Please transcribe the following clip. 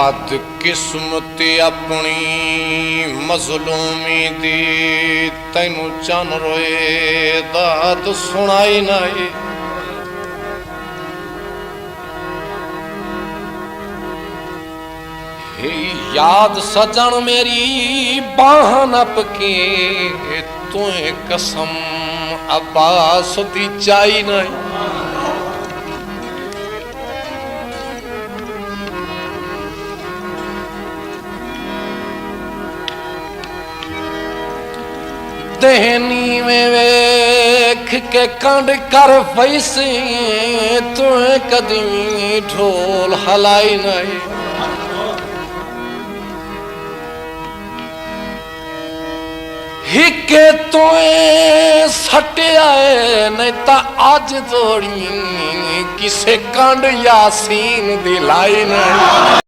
बदकिस्मती अपनी मजलूमी दी तैनू चन रोए दाद सुनाई नहीं। याद सजन मेरी बाह नप के तुए कसम अब्बास दी चाई नहीं। देहनी में वेख के कंड कर फैसे तुए कदमी ढोल हलाई नहीं। हिके तोए सटिया नहीं ता अज तोड़ी किसे कंड यासीन दिलाई नहीं।